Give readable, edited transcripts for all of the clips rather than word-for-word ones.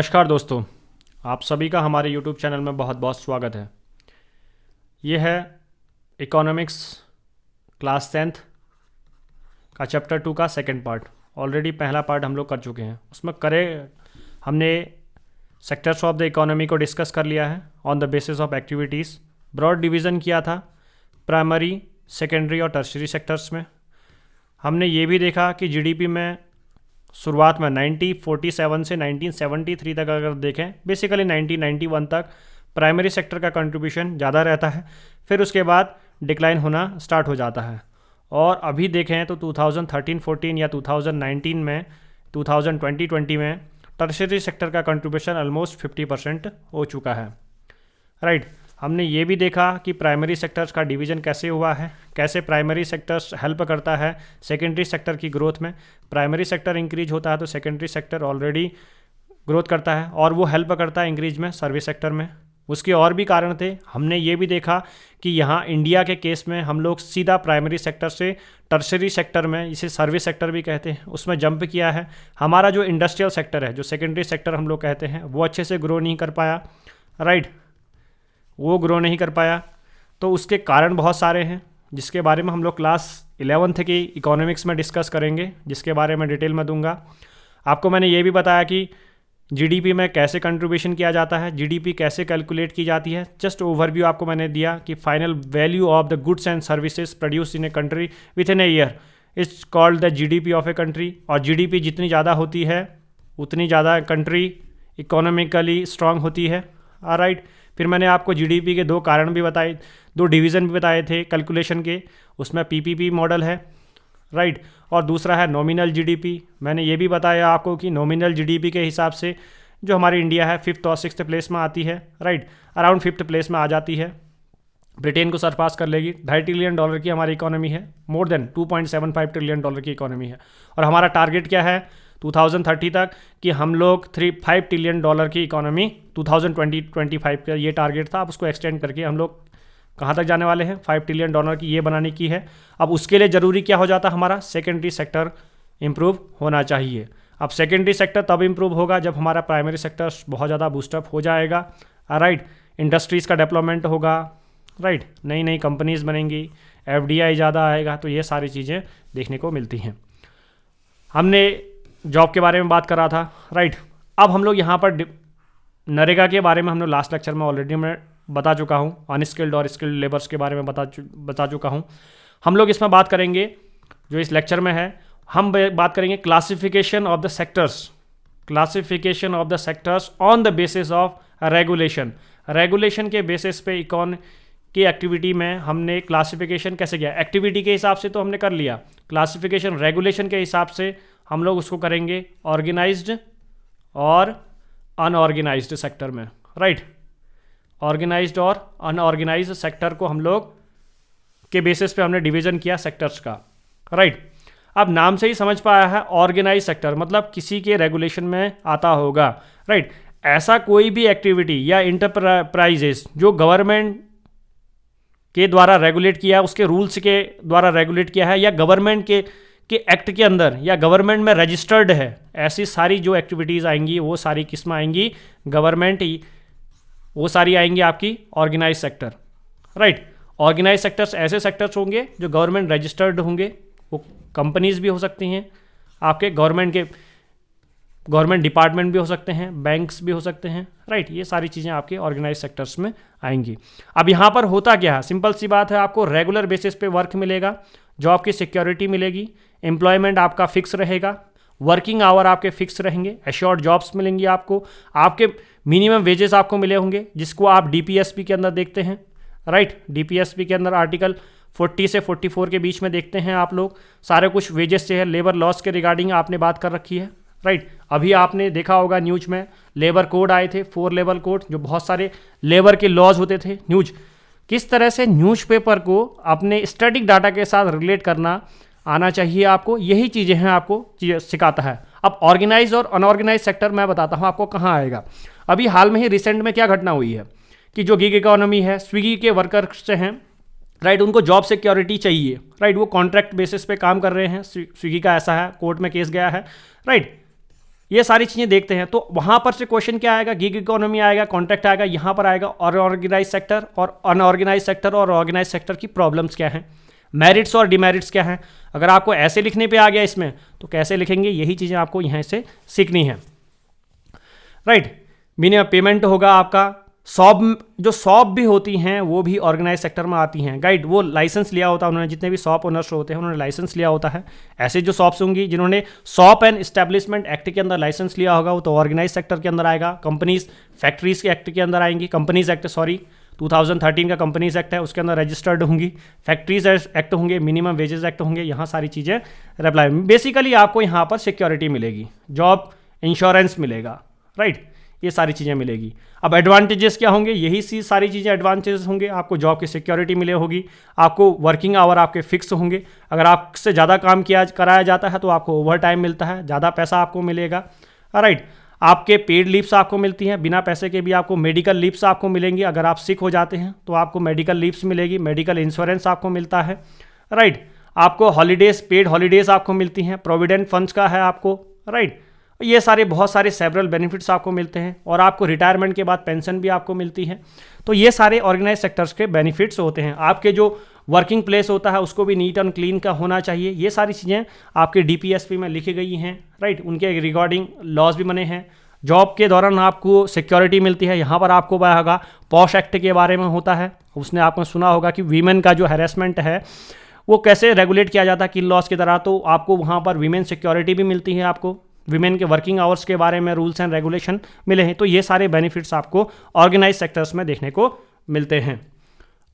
नमस्कार दोस्तों, आप सभी का हमारे YouTube चैनल में बहुत बहुत स्वागत है। ये है इकोनॉमिक्स क्लास 10th का चैप्टर 2 का सेकंड पार्ट। ऑलरेडी पहला पार्ट हम लोग कर चुके हैं। उसमें हमने सेक्टर्स ऑफ द इकोनॉमी को डिस्कस कर लिया है on the basis of activities. Broad division किया था प्राइमरी, सेकेंडरी और टर्शरी सेक्टर्स में। हमने ये भी देखा कि जीडीपी में शुरुआत में 1947 से 1973 तक अगर देखें, बेसिकली 1991 तक प्राइमरी सेक्टर का कंट्रीब्यूशन ज़्यादा रहता है, फिर उसके बाद डिक्लाइन होना स्टार्ट हो जाता है। और अभी देखें तो 2013-14 या 2019 में 2020 में टर्शरी सेक्टर का कंट्रीब्यूशन ऑलमोस्ट 50% हो चुका है। राइट, हमने ये भी देखा कि प्राइमरी सेक्टर्स का डिवीज़न कैसे हुआ है, कैसे प्राइमरी सेक्टर्स हेल्प करता है सेकेंडरी सेक्टर की ग्रोथ में। प्राइमरी सेक्टर इंक्रीज होता है तो सेकेंडरी सेक्टर ऑलरेडी ग्रोथ करता है और वो हेल्प करता है इंक्रीज में सर्विस सेक्टर में। उसके और भी कारण थे। हमने ये भी देखा कि यहाँ इंडिया के केस में हम लोग सीधा प्राइमरी सेक्टर से टर्शरी सेक्टर में, इसे सर्विस सेक्टर भी कहते हैं, उसमें जंप किया है। हमारा जो इंडस्ट्रियल सेक्टर है, जो सेकेंडरी सेक्टर हम लोग कहते हैं, वो अच्छे से ग्रो नहीं कर पाया। राइट, वो ग्रो नहीं कर पाया। तो उसके कारण बहुत सारे हैं जिसके बारे में हम लोग क्लास 11th की इकोनॉमिक्स में डिस्कस करेंगे, जिसके बारे में डिटेल में दूंगा। आपको मैंने ये भी बताया कि जीडीपी में कैसे कंट्रीब्यूशन किया जाता है, जीडीपी कैसे कैलकुलेट की जाती है। जस्ट ओवरव्यू आपको मैंने दिया कि final value of the goods and services produce in a country with in a year is called the GDP of a country. और जीडीपी जितनी ज़्यादा होती है उतनी ज़्यादा कंट्री इकोनॉमिकली स्ट्रांग होती है। राइट, फिर मैंने आपको जीडीपी के दो कारण भी बताए, दो डिवीज़न भी बताए थे कैलकुलेशन के। उसमें पीपीपी मॉडल है, राइट, और दूसरा है नॉमिनल जीडीपी। मैंने ये भी बताया आपको कि नॉमिनल जीडीपी के हिसाब से जो हमारी इंडिया है 5th और 6th प्लेस में आती है। राइट, अराउंड 5th प्लेस में आ जाती है, ब्रिटेन को सरपास कर लेगी। $2.5 ट्रिलियन की हमारी इकोनॉमी है, मोर देन $2.75 ट्रिलियन की इकोनॉमी है। और हमारा टारगेट क्या है 2030 तक कि हम लोग $5 ट्रिलियन की इकोनॉमी 2025 का ये टारगेट था। अब उसको एक्सटेंड करके हम लोग कहाँ तक जाने वाले हैं, $5 ट्रिलियन की ये बनाने की है। अब उसके लिए ज़रूरी क्या हो जाता है, हमारा सेकेंडरी सेक्टर इम्प्रूव होना चाहिए। अब सेकेंडरी सेक्टर तब इम्प्रूव होगा जब हमारा प्राइमरी सेक्टर बहुत ज़्यादा बूस्टअप हो जाएगा। राइट, इंडस्ट्रीज़ का डेवलपमेंट होगा। राइट, नई नई कंपनीज़ बनेंगी, FDI ज़्यादा आएगा, तो ये सारी चीज़ें देखने को मिलती हैं। हमने जॉब के बारे में बात करा था। राइट, अब हम लोग यहाँ पर नरेगा के बारे में हम लोग लास्ट लेक्चर में ऑलरेडी मैं बता चुका हूँ, अनस्किल्ड और स्किल्ड लेबर्स के बारे में बता चुका हूँ। हम लोग इसमें बात करेंगे, जो इस लेक्चर में है, हम बात करेंगे classification of the sectors, classification of the sectors on the basis of regulation. Regulation के बेसिस पे इकॉन की एक्टिविटी में हमने क्लासिफिकेशन कैसे किया। एक्टिविटी के हिसाब से तो हमने कर लिया, क्लासिफिकेशन रेगुलेशन के हिसाब से हम लोग उसको करेंगे ऑर्गेनाइज्ड और अनऑर्गेनाइज्ड सेक्टर में। राइट, ऑर्गेनाइज्ड और अनऑर्गेनाइज्ड सेक्टर को हम लोग के बेसिस पे हमने डिवीजन किया सेक्टर्स का। राइट, अब नाम से ही समझ पाया है ऑर्गेनाइज सेक्टर मतलब किसी के रेगुलेशन में आता होगा। राइट, ऐसा कोई भी एक्टिविटी या इंटरप्राइजेस जो गवर्नमेंट के द्वारा रेगुलेट किया है, उसके रूल्स के द्वारा रेगुलेट किया है, या गवर्नमेंट के एक्ट के अंदर या गवर्नमेंट में रजिस्टर्ड है, ऐसी सारी जो एक्टिविटीज़ आएंगी वो सारी किस में आएंगी, गवर्नमेंट, वो सारी आएंगी आपकी organise sector. Right, organise sectors ऐसे सेक्टर्स होंगे जो गवर्नमेंट रजिस्टर्ड होंगे। वो कंपनीज भी हो सकती हैं, आपके गवर्नमेंट डिपार्टमेंट भी हो सकते हैं, बैंक्स भी हो सकते हैं। राइट, ये सारी चीज़ें आपके ऑर्गेनाइज सेक्टर्स में आएंगी। अब यहाँ पर होता क्या है, सिंपल सी बात है, आपको रेगुलर बेसिस पे वर्क मिलेगा, जॉब की सिक्योरिटी मिलेगी, एम्प्लॉयमेंट आपका फिक्स रहेगा, वर्किंग आवर आपके फिक्स रहेंगे, एश्योर्ड जॉब्स मिलेंगी आपको, आपके मिनिमम वेजेस आपको मिले होंगे, जिसको आप DPSP के अंदर देखते हैं। राइट, DPSP के अंदर आर्टिकल 40 से 44 के बीच में देखते हैं आप लोग, सारे कुछ वेजेस से है। लेबर लॉस के रिगार्डिंग आपने बात कर रखी है। राइट, अभी आपने देखा होगा न्यूज में लेबर कोड आए थे, 4 लेबर कोड, जो बहुत सारे लेबर के लॉज होते थे। न्यूज किस तरह से न्यूज़पेपर को अपने स्टैटिक डाटा के साथ रिलेट करना आना चाहिए आपको, यही चीज़ें हैं आपको सिखाता है। अब ऑर्गेनाइज और अनऑर्गेनाइज सेक्टर मैं बताता हूँ आपको कहाँ आएगा। अभी हाल में ही रिसेंट में क्या घटना हुई है कि जो गिग इकोनॉमी है, स्विगी के वर्कर्स से हैं, राइट, उनको जॉब सिक्योरिटी चाहिए। राइट, वो कॉन्ट्रैक्ट बेसिस पे काम कर रहे हैं, स्विगी का ऐसा है, कोर्ट में केस गया है। राइट, ये सारी चीज़ें देखते हैं। तो वहाँ पर से क्वेश्चन क्या आएगा, गिग इकोनॉमी आएगा, कॉन्ट्रैक्ट आएगा, यहाँ पर आएगा ऑर्गेनाइज सेक्टर और अनऑर्गेनाइज सेक्टर और ऑर्गेनाइज सेक्टर की प्रॉब्लम्स क्या हैं, मेरिट्स और डिमेरिट्स क्या हैं। अगर आपको ऐसे लिखने पे आ गया इसमें तो कैसे लिखेंगे, यही चीज़ें आपको यहाँ से सीखनी है, राइट। मिनिमम पेमेंट होगा आपका, शॉप भी होती हैं वो भी ऑर्गेनाइज सेक्टर में आती हैं, गाइड। वो लाइसेंस लिया होता है उन्होंने, जितने भी शॉप ओनर्स होते हैं उन्होंने लाइसेंस लिया होता है। ऐसे जो शॉप्स होंगी जिन्होंने शॉप एंड एस्टेब्लिशमेंट एक्ट के अंदर लाइसेंस लिया होगा वो तो ऑर्गेनाइज सेक्टर के अंदर आएगा। कंपनीज फैक्ट्रीज के एक्ट के अंदर आएंगी, कंपनीज एक्ट 2013 का कंपनीज एक्ट है उसके अंदर रजिस्टर्ड होंगी। फैक्ट्रीज एक्ट होंगे, मिनिमम वेजेस एक्ट होंगे, यहाँ सारी चीज़ें अप्लाई। बेसिकली आपको यहाँ पर सिक्योरिटी मिलेगी, जॉब इंश्योरेंस मिलेगा, राइट, ये सारी चीज़ें मिलेगी। अब एडवांटेजेस क्या होंगे, यही सारी चीज़ें एडवांटेजेस होंगे। आपको जॉब की सिक्योरिटी मिले होगी, आपको वर्किंग आवर आपके फिक्स होंगे, अगर आपसे ज़्यादा काम कराया जाता है तो आपको ओवर टाइम मिलता है, ज़्यादा पैसा आपको मिलेगा, राइट। आपके पेड लीव्स आपको मिलती हैं, बिना पैसे के भी आपको मेडिकल लीव्स आपको मिलेंगी। अगर आप सिक हो जाते हैं तो आपको मेडिकल लीव्स मिलेगी, मेडिकल इंश्योरेंस आपको मिलता है, राइट। आपको हॉलीडेज, पेड हॉलीडेज आपको मिलती हैं, प्रोविडेंट फंड्स का है आपको, राइट। ये सारे बहुत सारे सेवरल बेनिफिट्स आपको मिलते हैं और आपको रिटायरमेंट के बाद पेंशन भी आपको मिलती है। तो ये सारे ऑर्गेनाइज सेक्टर्स के बेनिफिट्स होते हैं। आपके जो वर्किंग प्लेस होता है उसको भी नीट एंड क्लीन का होना चाहिए। ये सारी चीज़ें आपके DPSP में लिखी गई हैं, राइट। उनके रिगार्डिंग लॉज भी बने हैं। जॉब के दौरान आपको सिक्योरिटी मिलती है। यहाँ पर आपको पता होगा पॉश एक्ट के बारे में होता है, उसने आपने सुना होगा कि वीमेन का जो हैरेसमेंट है वो कैसे रेगुलेट किया जाता है किन लॉज की तरह। तो आपको वहाँ पर वीमेन सिक्योरिटी भी मिलती है, आपको विमेन के वर्किंग आवर्स के बारे में रूल्स एंड रेगुलेशन मिले हैं। तो ये सारे बेनिफिट्स आपको ऑर्गेनाइज सेक्टर्स में देखने को मिलते हैं।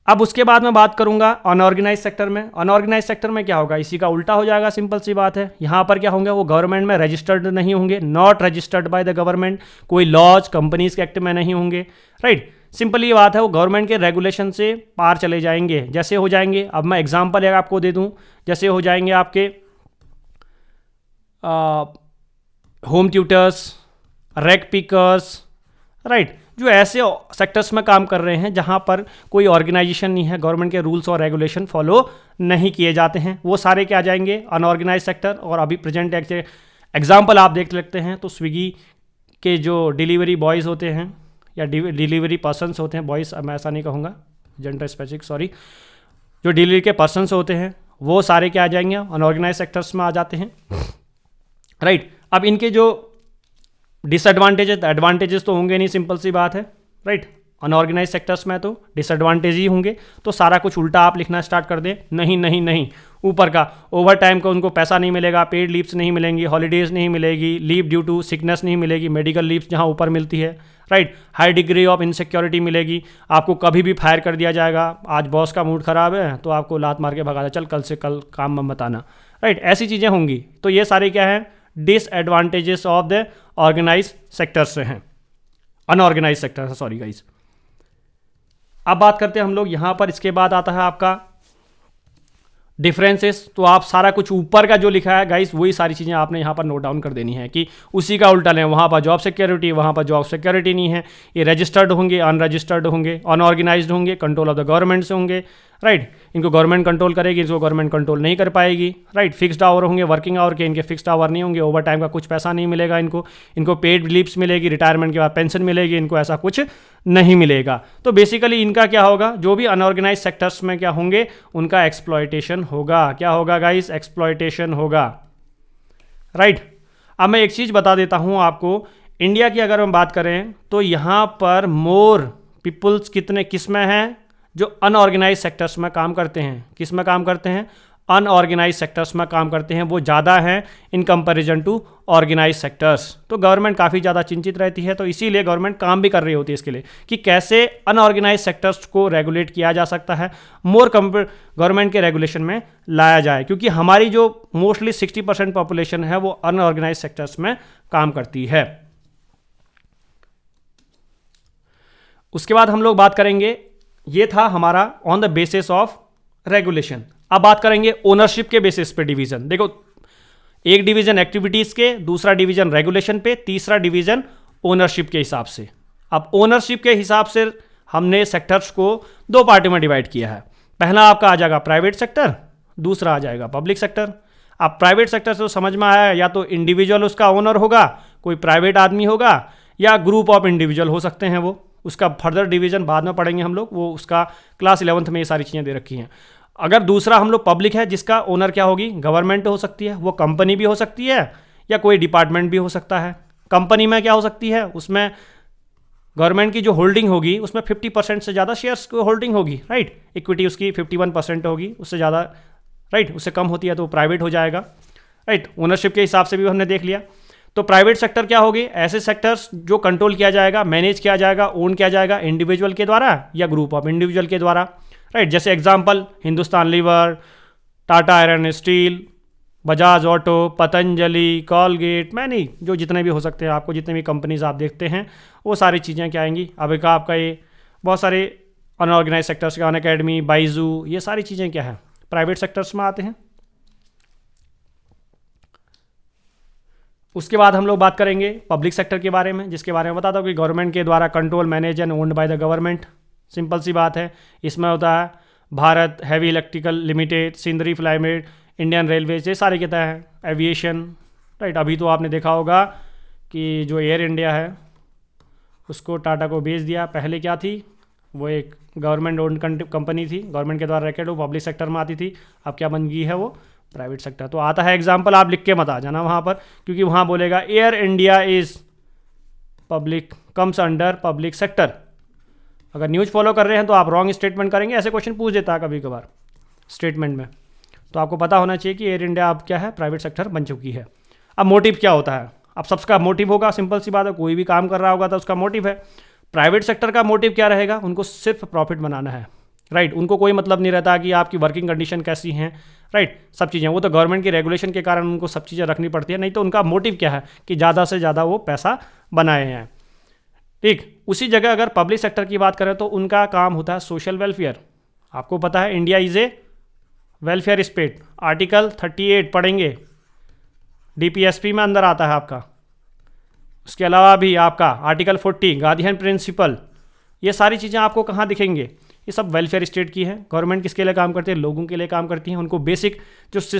अब उसके बाद मैं बात करूंगा अनऑर्गेनाइज सेक्टर में। अनऑर्गेनाइज सेक्टर में क्या होगा, इसी का उल्टा हो जाएगा, सिंपल सी बात है। यहाँ पर क्या होंगे, वो गवर्नमेंट में रजिस्टर्ड नहीं होंगे, not registered bye the government, कोई लॉज कंपनीज के एक्ट में नहीं होंगे, राइट। सिंपल ये बात है, वो गवर्नमेंट के रेगुलेशन से पार चले जाएंगे। जैसे हो जाएंगे, अब मैं एग्जाम्पल आपको दे दूँ, जैसे हो जाएंगे आपके home tutors, rag pickers, right. जो ऐसे सेक्टर्स में काम कर रहे हैं जहां पर कोई ऑर्गेनाइजेशन नहीं है, गवर्नमेंट के रूल्स और रेगुलेशन फॉलो नहीं किए जाते हैं, वो सारे क्या आ जाएंगे, अनऑर्गेनाइज सेक्टर। और अभी प्रेजेंट एग्जाम्पल आप देख सकते हैं तो स्विगी के जो डिलीवरी बॉयज़ होते हैं या डिलीवरी पर्सनस होते हैं, बॉयज़ मैं ऐसा नहीं कहूँगा, जेंडर स्पेसिफिक, सॉरी, जो डिलीवरी के पर्सनस होते हैं वो सारे क्या आ जाएंगे, अनऑर्गेनाइज सेक्टर्स में आ जाते हैं, राइट। अब इनके जो डिसएडवांटेजेस, एडवांटेजेस तो होंगे नहीं, सिंपल सी बात है, राइट। अनऑर्गेनाइज सेक्टर्स में तो डिसएडवांटेज ही होंगे। तो सारा कुछ उल्टा आप लिखना स्टार्ट कर दें, नहीं नहीं नहीं, ऊपर का ओवर टाइम का उनको पैसा नहीं मिलेगा, पेड लीव्स नहीं मिलेंगी, हॉलीडेज नहीं मिलेगी, लीव ड्यू टू सिकनेस नहीं मिलेगी, मेडिकल लीव्स जहाँ ऊपर मिलती है, right. High degree of insecurity मिलेगी, आपको कभी भी फायर कर दिया जाएगा। आज बॉस का मूड खराब है तो आपको लात मार के भगा दे, चल कल से कल काम मत बताना, राइट। ऐसी चीज़ें होंगी। तो ये सारे क्या है, disadvantages of the organise sector से हैं, अनऑर्गेनाइज सेक्टर से, सॉरी गाइस। अब बात करते हैं हम लोग यहाँ पर, इसके बाद आता है आपका डिफरेंसेस। तो आप सारा कुछ ऊपर का जो लिखा है गाइस वही सारी चीज़ें आपने यहाँ पर नोट डाउन कर देनी है कि उसी का उल्टा लें। वहाँ पर जॉब सिक्योरिटी, वहाँ पर जॉब सिक्योरिटी नहीं है। ये रजिस्टर्ड होंगे, अनरजिस्टर्ड होंगे, अनऑर्गेनाइज्ड होंगे, कंट्रोल ऑफ द गवर्नमेंट से होंगे, राइट। इनको गवर्नमेंट कंट्रोल करेगी, इसको गवर्नमेंट कंट्रोल नहीं कर पाएगी, राइट। फिक्स्ड आवर होंगे, वर्किंग आवर के, इनके फिक्स्ड आवर नहीं होंगे, ओवर टाइम का कुछ पैसा नहीं मिलेगा इनको पेड लीव्स मिलेगी, रिटायरमेंट के बाद पेंशन मिलेगी, इनको ऐसा कुछ नहीं मिलेगा। तो बेसिकली इनका क्या होगा, जो भी अनऑर्गेनाइज सेक्टर्स में क्या होंगे, उनका एक्सप्लॉयटेशन होगा। क्या होगा गाइस, एक्सप्लॉयटेशन होगा, राइट। अब मैं एक चीज़ बता देता हूँ आपको, इंडिया की अगर हम बात करें तो यहाँ पर मोर पीपल्स किस में हैं, जो अनऑर्गेनाइज सेक्टर्स में काम करते हैं। किस में काम करते हैं, अनऑर्गेनाइज सेक्टर्स में काम करते हैं, वो ज़्यादा हैं in comparison to organise sectors. तो गवर्नमेंट काफ़ी ज़्यादा चिंतित रहती है, तो इसीलिए गवर्नमेंट काम भी कर रही होती है इसके लिए कि कैसे अनऑर्गेनाइज सेक्टर्स को रेगुलेट किया जा सकता है, मोर गवर्नमेंट के रेगुलेशन में लाया जाए, क्योंकि हमारी जो मोस्टली 60% पॉपुलेशन है वो अनऑर्गेनाइज सेक्टर्स में काम करती है। उसके बाद हम लोग बात करेंगे, ये था हमारा on the basis of regulation. अब बात करेंगे ओनरशिप के बेसिस पे डिवीजन। देखो, एक डिवीजन एक्टिविटीज के, दूसरा डिवीजन रेगुलेशन पे, तीसरा डिवीजन ओनरशिप के हिसाब से। अब ओनरशिप के हिसाब से हमने सेक्टर्स को दो पार्टी में डिवाइड किया है। पहला आपका आ जाएगा प्राइवेट सेक्टर, दूसरा आ जाएगा पब्लिक सेक्टर। अब प्राइवेट सेक्टर से तो समझ में आया, या तो इंडिविजुअल उसका ओनर होगा, कोई प्राइवेट आदमी होगा या ग्रुप ऑफ इंडिविजुअल हो सकते हैं। वो उसका फर्दर डिवीजन बाद में पढ़ेंगे हम लोग, वो उसका क्लास 11th में ये सारी चीज़ें दे रखी हैं। अगर दूसरा हम लोग पब्लिक है, जिसका ओनर क्या होगी, गवर्नमेंट हो सकती है, वो कंपनी भी हो सकती है या कोई डिपार्टमेंट भी हो सकता है। कंपनी में क्या हो सकती है, उसमें गवर्नमेंट की जो होल्डिंग होगी उसमें 50% से ज़्यादा शेयर्स की होल्डिंग होगी, राइट। इक्विटी उसकी 51% होगी, उससे ज़्यादा, राइट, उससे कम होती है तो प्राइवेट हो जाएगा, राइट। ओनरशिप के हिसाब से भी हमने देख लिया। तो प्राइवेट सेक्टर क्या होगी, ऐसे सेक्टर्स जो कंट्रोल किया जाएगा, मैनेज किया जाएगा, ओन किया जाएगा इंडिविजुअल के द्वारा या ग्रुप ऑफ इंडिविजुअल के द्वारा, राइट। जैसे example Hindustan lever, Tata iron steel, Bajaj auto, Patanjali, Colgate, many, जो जितने भी हो सकते हैं, आपको जितने भी कंपनीज आप देखते हैं वो सारी चीज़ें क्या आएंगी। अब एक आपका ये बहुत सारे अनऑर्गेनाइज सेक्टर्स का, अनअकैडमी, बाइजू, ये सारी चीज़ें क्या है, प्राइवेट सेक्टर्स में आते हैं। उसके बाद हम लोग बात करेंगे पब्लिक सेक्टर के बारे में, जिसके बारे में बताता हूँ कि गवर्नमेंट के द्वारा control, manage and owned by the government. Simple सी बात है, इसमें होता है Bharat heavy electrical limited, Sindri फ्लाइमेड, इंडियन रेलवेज, ये सारे कहता है, एविएशन, राइट। अभी तो आपने देखा होगा कि जो एयर इंडिया है उसको टाटा को बेच दिया। पहले क्या थी, वो एक गवर्नमेंट ओन्ड कंपनी थी, गवर्नमेंट के द्वारा रैकेट, वो पब्लिक सेक्टर में आती थी। अब क्या बन गई है, वो प्राइवेट सेक्टर। तो आता है एग्जाम्पल, आप लिख के मत आ जाना वहाँ पर, क्योंकि वहाँ बोलेगा air India is public, comes under public sector. अगर न्यूज़ फॉलो कर रहे हैं तो आप रॉन्ग स्टेटमेंट करेंगे, ऐसे क्वेश्चन पूछ देता है कभी कभार स्टेटमेंट में। तो आपको पता होना चाहिए कि एयर इंडिया अब क्या है, प्राइवेट सेक्टर बन चुकी है। अब मोटिव क्या होता है, अब सबका मोटिव होगा, सिंपल सी बात है, कोई भी काम कर रहा होगा तो उसका मोटिव है। प्राइवेट सेक्टर का मोटिव क्या रहेगा, उनको सिर्फ प्रॉफिट बनाना है, राइट। उनको कोई मतलब नहीं रहता कि आपकी वर्किंग कंडीशन कैसी हैं, राइट। सब चीज़ें वो तो गवर्नमेंट की रेगुलेशन के कारण उनको सब चीज़ें रखनी पड़ती है, नहीं तो उनका मोटिव क्या है कि ज़्यादा से ज़्यादा वो पैसा बनाए हैं, ठीक। उसी जगह अगर पब्लिक सेक्टर की बात करें तो उनका काम होता है सोशल वेलफेयर। आपको पता है India is a welfare state, article 38 पढ़ेंगे, डीपीएसपी में अंदर आता है आपका। उसके अलावा भी आपका आर्टिकल 40 गार्डियन प्रिंसिपल, ये सारी चीज़ें आपको कहाँ दिखेंगे, ये सब वेलफेयर स्टेट की है। गवर्नमेंट किसके लिए काम करती है, लोगों के लिए काम करती हैं, उनको बेसिक जो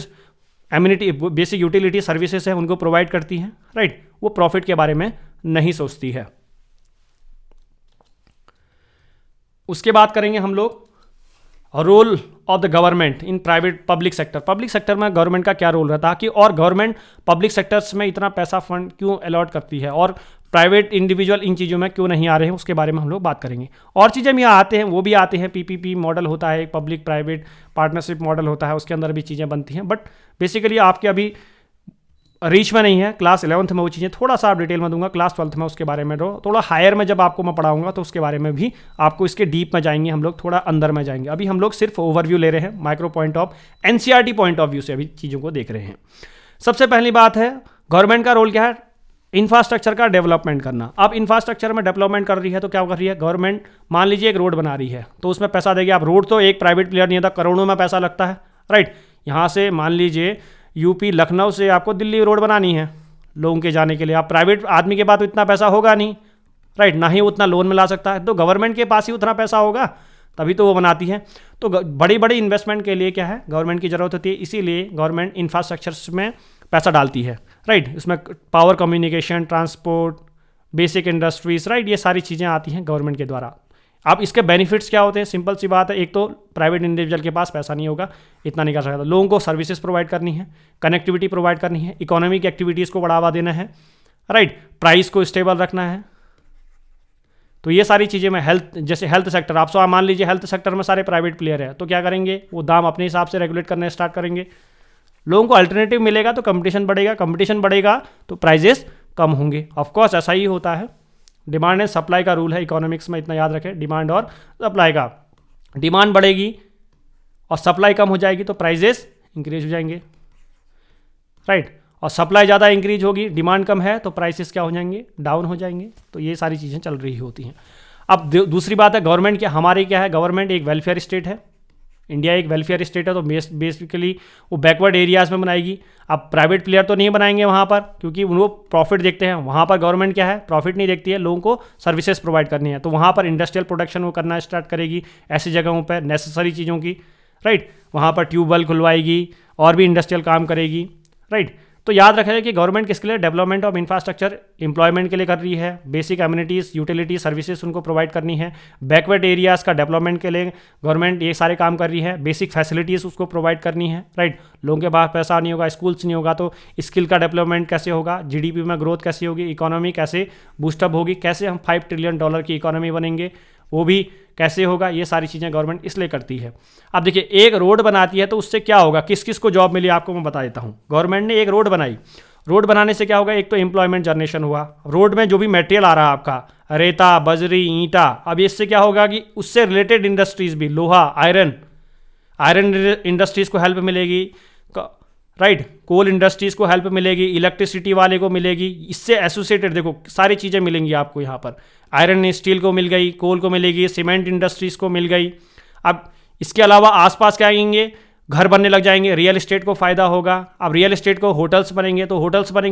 एम्यूनिटी, बेसिक यूटिलिटी सर्विसेज है उनको प्रोवाइड करती हैं, राइट। वो प्रॉफिट के बारे में नहीं सोचती है। उसके बाद करेंगे हम लोग role of the government in private public sector. Public sector में गवर्नमेंट का क्या रोल रहता है कि, और गवर्नमेंट पब्लिक सेक्टर्स में इतना पैसा फंड क्यों अलॉट करती है और प्राइवेट इंडिविजुअल इन चीज़ों में क्यों नहीं आ रहे हैं, उसके बारे में हम लोग बात करेंगे। और चीज़ें भी आते हैं, वो भी आते हैं, पीपीपी मॉडल होता है, पब्लिक प्राइवेट पार्टनरशिप मॉडल होता है, उसके अंदर भी चीज़ें बनती हैं। बट बेसिकली आपके अभी रीच में नहीं है, क्लास 11th में वो चीज़ें थोड़ा सा आप डिटेल में दूंगा, क्लास 12th में उसके बारे में थोड़ा हायर में जब आपको मैं पढ़ाऊंगा तो उसके बारे में भी आपको इसके डीप में जाएंगे, हम लोग थोड़ा अंदर में जाएंगे। अभी हम लोग सिर्फ ओवरव्यू ले रहे हैं, micro point of NCERT point of view से अभी चीज़ों को देख रहे हैं। सबसे पहली बात है, गवर्नमेंट का रोल क्या है, इंफ्रास्ट्रक्चर का डेवलपमेंट करना। अब इंफ्रास्ट्रक्चर में डेवलपमेंट कर रही है तो क्या कर रही है गवर्नमेंट, मान लीजिए एक रोड बना रही है तो उसमें पैसा देगी। आप रोड तो एक प्राइवेट प्लेयर नहीं था, करोड़ों में पैसा लगता है, राइट। यहाँ से मान लीजिए यूपी लखनऊ से आपको दिल्ली रोड बनानी है लोगों के जाने के लिए, आप प्राइवेट आदमी के पास तो इतना पैसा होगा नहीं, राइट, ना ही उतना लोन में ला सकता है, तो गवर्नमेंट के पास ही उतना पैसा होगा तभी तो वो बनाती है। तो बड़ी बड़ी इन्वेस्टमेंट के लिए क्या है, गवर्नमेंट की ज़रूरत होती है, इसीलिए गवर्नमेंट इंफ्रास्ट्रक्चर्स में पैसा डालती है, राइट। इसमें power communication, transport, basic industries, right, ये सारी चीज़ें आती हैं गवर्नमेंट के द्वारा। अब इसके बेनिफिट्स क्या होते हैं, सिंपल सी बात है, एक तो प्राइवेट इंडिविजुअल के पास पैसा नहीं होगा, इतना नहीं कर सकता, लोगों को सर्विसेज प्रोवाइड करनी है, कनेक्टिविटी प्रोवाइड करनी है, इकोनॉमिक एक्टिविटीज़ को बढ़ावा देना है, राइट, प्राइस को स्टेबल रखना है। तो ये सारी चीज़ें में हेल्थ, जैसे हेल्थ सेक्टर, आप मान लीजिए हेल्थ सेक्टर में सारे प्राइवेट प्लेयर हैं तो क्या करेंगे, वो दाम अपने हिसाब से रेगुलेट करना स्टार्ट करेंगे, लोगों को अल्टरनेटिव मिलेगा तो कंपटीशन बढ़ेगा, कंपटीशन बढ़ेगा तो प्राइजेस कम होंगे। ऑफकोर्स ऐसा ही होता है, डिमांड एंड सप्लाई का रूल है इकोनॉमिक्स में, इतना याद रखें, डिमांड और सप्लाई का। डिमांड बढ़ेगी और सप्लाई कम हो जाएगी तो प्राइजेस इंक्रीज हो जाएंगे, राइट। और सप्लाई ज़्यादा इंक्रीज होगी, डिमांड कम है तो प्राइसेस क्या हो जाएंगे, डाउन हो जाएंगे। तो ये सारी चीज़ें चल रही होती हैं। अब दूसरी बात है गवर्नमेंट क्या, हमारी क्या है, गवर्नमेंट एक वेलफेयर स्टेट है, इंडिया एक वेलफेयर स्टेट है, तो बेसिकली वो बैकवर्ड एरियाज़ में बनाएगी। अब प्राइवेट प्लेयर तो नहीं बनाएंगे वहाँ पर, क्योंकि वो प्रॉफिट देखते हैं, वहाँ पर गवर्नमेंट क्या है, प्रॉफिट नहीं देखती है, लोगों को सर्विसेज प्रोवाइड करनी है, तो वहाँ पर इंडस्ट्रियल प्रोडक्शन वो करना स्टार्ट करेगी, ऐसी जगहों पर नेसेसरी चीज़ों की, राइट। वहाँ पर ट्यूबवेल खुलवाएगी और भी इंडस्ट्रियल काम करेगी, राइट। तो याद रखें कि गवर्नमेंट किसके लिए, डेवलपमेंट ऑफ इंफ्रास्ट्रक्चर, एम्प्लॉयमेंट के लिए कर रही है, बेसिक एम्यूनिटीज़, यूटिलिटी सर्विसेज उनको प्रोवाइड करनी है, बैकवर्ड एरियाज़ का डेवलपमेंट के लिए गवर्नमेंट ये सारे काम कर रही है, बेसिक फैसिलिटीज़ उसको प्रोवाइड करनी है, राइट। लोगों के पास पैसा नहीं होगा, स्कूल्स नहीं होगा, तो स्किल का डेवलपमेंट कैसे होगा, जीडीपी में ग्रोथ कैसे होगी, इकोनॉमी कैसे बूस्टअप होगी, कैसे हम $5 ट्रिलियन की इकोनॉमी बनेंगे, वो भी कैसे होगा, ये सारी चीज़ें गवर्नमेंट इसलिए करती है। अब देखिए, एक रोड बनाती है तो उससे क्या होगा, किस किस को जॉब मिली, आपको मैं बता देता हूँ। गवर्नमेंट ने एक रोड बनाई, रोड बनाने से क्या होगा, एक तो एम्प्लॉयमेंट जनरेशन हुआ, रोड में जो भी मटेरियल आ रहा है आपका, रेता, बजरी, ईंटा, अब इससे क्या होगा कि उससे रिलेटेड इंडस्ट्रीज भी, लोहा, आयरन इंडस्ट्रीज को हेल्प मिलेगी, राइट, कोल इंडस्ट्रीज को हेल्प मिलेगी, इलेक्ट्रिसिटी वाले को मिलेगी, इससे एसोसिएटेड देखो सारी चीज़ें मिलेंगी आपको यहाँ पर। आयरन स्टील को मिल गई, कोल को मिलेगी, सीमेंट इंडस्ट्रीज को मिल गई। अब इसके अलावा आसपास क्या आएंगे, घर बनने लग जाएंगे, रियल एस्टेट को फ़ायदा होगा। अब रियल एस्टेट को होटल्स बनेंगे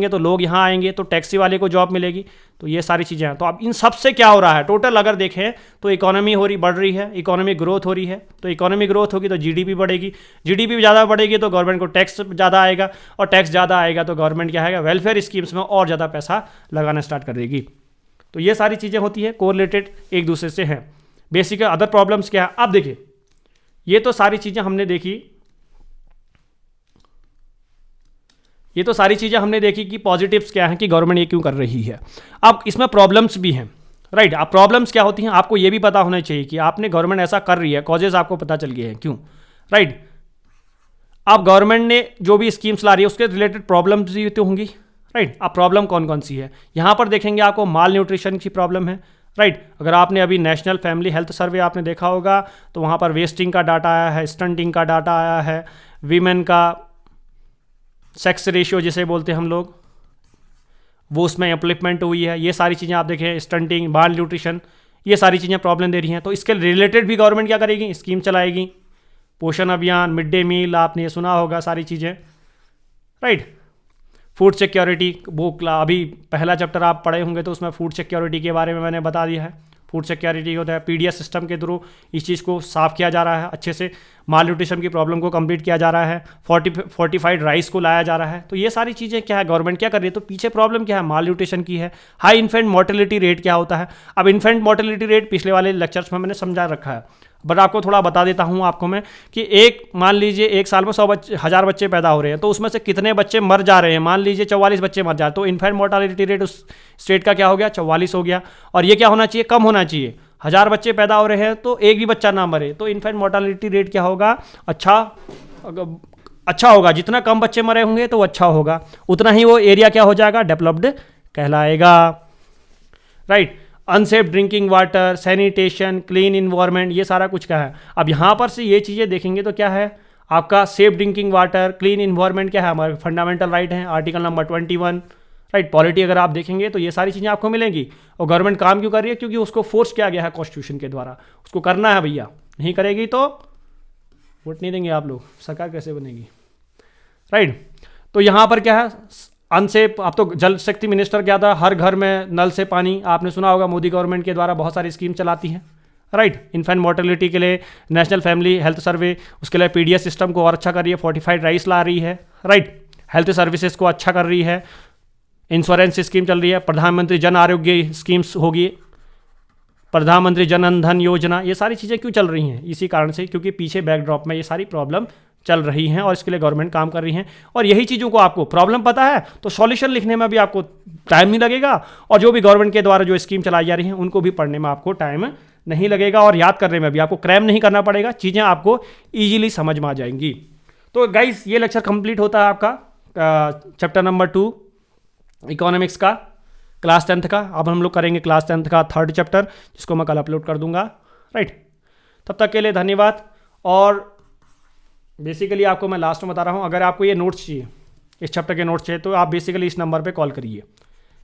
तो लोग यहाँ आएंगे, तो टैक्सी वाले को जॉब मिलेगी। तो ये सारी चीज़ें हैं। तो अब इन सब से क्या हो रहा है, टोटल अगर देखें तो इकोनॉमी बढ़ रही है, इकोनॉमी ग्रोथ हो रही है। तो इकोनॉमी ग्रोथ होगी तो जीडीपी बढ़ेगी, जीडीपी ज़्यादा बढ़ेगी तो गवर्नमेंट को टैक्स ज़्यादा आएगा, और टैक्स ज़्यादा आएगा तो गवर्नमेंट क्या है, वेलफेयर स्कीम्स में और ज़्यादा पैसा लगाना स्टार्ट कर देगी। तो ये सारी चीज़ें होती है, कोरिलेटेड एक दूसरे से हैं। बेसिक अदर प्रॉब्लम्स क्या है, अब देखिए ये तो सारी चीज़ें हमने देखी, कि पॉजिटिव्स क्या हैं, कि गवर्नमेंट ये क्यों कर रही है। अब इसमें प्रॉब्लम्स भी हैं, राइट। अब प्रॉब्लम्स क्या होती हैं, आपको ये भी पता होना चाहिए कि आपने गवर्नमेंट ऐसा कर रही है, कॉजेज आपको पता चल गए हैं क्यों, राइट। अब गवर्नमेंट ने जो भी स्कीम्स ला रही है उसके रिलेटेड प्रॉब्लम्स भी तो होंगी, राइट। अब प्रॉब्लम कौन कौन सी है, यहाँ पर देखेंगे आपको माल न्यूट्रिशन की प्रॉब्लम है, राइट। अगर आपने अभी नेशनल फैमिली हेल्थ सर्वे आपने देखा होगा तो वहाँ पर वेस्टिंग का डाटा आया है, स्टंटिंग का डाटा आया है, वीमेन का सेक्स रेशियो जिसे बोलते हैं हम लोग, वो उसमें अपलिफ्टमेंट हुई है। ये सारी चीज़ें आप देखें, स्टंटिंग, माल न्यूट्रिशन, ये सारी चीज़ें प्रॉब्लम दे रही हैं। तो इसके रिलेटेड भी गवर्नमेंट क्या करेगी, स्कीम चलाएगी, पोषण अभियान, मिड डे मील, आपने ये सुना होगा सारी चीज़ें, राइट। फूड सिक्योरिटी, वो अभी पहला चैप्टर आप पढ़े होंगे तो उसमें फूड सिक्योरिटी के बारे में मैंने बता दिया है। फूड सिक्योरिटी होता है, पीडीएस सिस्टम के थ्रू इस चीज़ को साफ़ किया जा रहा है, अच्छे से माल न्यूट्रिशन की प्रॉब्लम को कंप्लीट किया जा रहा है, फोर्टिफाइड राइस को लाया जा रहा है। तो ये सारी चीज़ें क्या है, गवर्नमेंट क्या कर रही है। तो पीछे प्रॉब्लम क्या है, माल न्यूट्रिशन की है। हाई इन्फेंट मोर्टेलिटी रेट क्या होता है, अब इन्फेंट मोर्टेलिटी रेट पिछले वाले लेक्चर्स में मैंने समझा रखा है, बट आपको थोड़ा बता देता हूँ आपको मैं, कि एक मान लीजिए एक साल में 1000 बच्चे पैदा हो रहे हैं, तो उसमें से कितने बच्चे मर जा रहे हैं, मान लीजिए 44 बच्चे मर जा रहे हैं, तो इन्फेंट मोर्टेलिटी रेट उस स्टेट का क्या हो गया, 44 हो गया। और ये क्या होना चाहिए, कम होना चाहिए। 1000 बच्चे पैदा हो रहे हैं तो एक भी बच्चा ना मरे, तो इन्फेंट मोर्टेलिटी रेट क्या होगा, अच्छा होगा। जितना कम बच्चे मरे होंगे तो अच्छा होगा, उतना ही वो एरिया क्या हो जाएगा, डेवलप्ड कहलाएगा, right. Unsafe drinking water, sanitation, clean environment, ये सारा कुछ क्या है। अब यहाँ पर से ये चीज़ें देखेंगे तो क्या है आपका, safe drinking water, clean environment क्या है, हमारे फंडामेंटल राइट हैं, आर्टिकल नंबर 21, राइट। पॉलिटी अगर आप देखेंगे तो ये सारी चीज़ें आपको मिलेंगी। और गवर्नमेंट काम क्यों कर रही है, क्योंकि उसको फोर्स किया गया है कॉन्स्टिट्यूशन के द्वारा, उसको करना है भैया, नहीं करेगी तो वोट नहीं देंगे आप लोग, सरकार कैसे बनेगी, राइट। तो यहाँ पर क्या है, अनसेफ, अब तो जल शक्ति मिनिस्टर क्या था, हर घर में नल से पानी, आपने सुना होगा, मोदी गवर्नमेंट के द्वारा बहुत सारी स्कीम चलाती हैं, राइट। इन्फेंट मोर्टेलिटी के लिए नेशनल फैमिली हेल्थ सर्वे, उसके लिए पीडीएस सिस्टम को और अच्छा कर रही है, फोर्टिफाइड राइस ला रही है, राइट। हेल्थ सर्विसेज को अच्छा कर रही है, इंश्योरेंस स्कीम चल रही है, प्रधानमंत्री जन आरोग्य स्कीम्स होगी, प्रधानमंत्री जन धन योजना, ये सारी चीज़ें क्यों चल रही हैं, इसी कारण से, क्योंकि पीछे बैकड्रॉप में ये सारी प्रॉब्लम चल रही हैं और इसके लिए गवर्नमेंट काम कर रही हैं। और यही चीज़ों को आपको प्रॉब्लम पता है तो सॉल्यूशन लिखने में भी आपको टाइम नहीं लगेगा, और जो भी गवर्नमेंट के द्वारा जो स्कीम चलाई जा रही हैं उनको भी पढ़ने में आपको टाइम नहीं लगेगा, और याद करने में भी आपको क्रैम नहीं करना पड़ेगा, चीज़ें आपको ईजिली समझ में आ जाएंगी। तो गाइस ये लेक्चर कंप्लीट होता है आपका चैप्टर नंबर 2 इकोनॉमिक्स का, क्लास 10th का। अब हम लोग करेंगे क्लास 10th का 3rd चैप्टर, जिसको मैं कल अपलोड कर दूंगा, राइट। तब तक के लिए धन्यवाद। और बेसिकली आपको मैं लास्ट में बता रहा हूँ, अगर आपको ये नोट्स चाहिए, इस चैप्टर के नोट्स चाहिए, तो आप बेसिकली इस नंबर पे कॉल करिए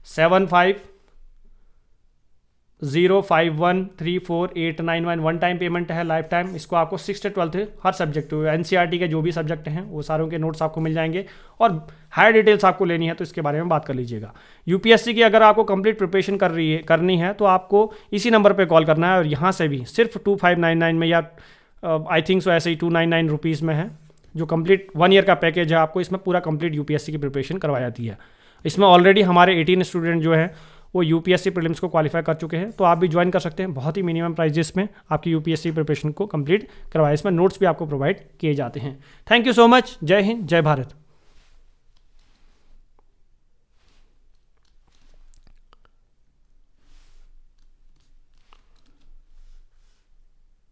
7505134891। वन टाइम पेमेंट है, लाइफ टाइम। इसको आपको 6th से 12th हर सब्जेक्ट, एनसीईआरटी के जो भी सब्जेक्ट हैं वो सारों के नोट्स आपको मिल जाएंगे, और हायर डिटेल्स आपको लेनी है तो इसके बारे में बात कर लीजिएगा। यूपीएससी की अगर आपको कंप्लीट प्रिपरेशन करनी है तो आपको इसी नंबर पर कॉल करना है, और यहाँ से भी सिर्फ 2599 में, या आई थिंक सो ऐसे ही 299 रुपीज़ में है, जो कंप्लीट 1 ईयर का पैकेज है, आपको इसमें पूरा कंप्लीट यूपीएससी की प्रिपरेशन करवाई जाती है। इसमें ऑलरेडी हमारे 18 स्टूडेंट जो हैं वो यूपीएससी प्रीलिम्स को क्वालिफाई कर चुके हैं, तो आप भी ज्वाइन कर सकते हैं। बहुत ही मिनिमम प्राइजेस में आपकी यूपीएससी प्रिपरेशन को कंप्लीट करवाया। इसमें नोट्स भी आपको प्रोवाइड किए जाते हैं। Thank you so much. जय हिंद, जय भारत।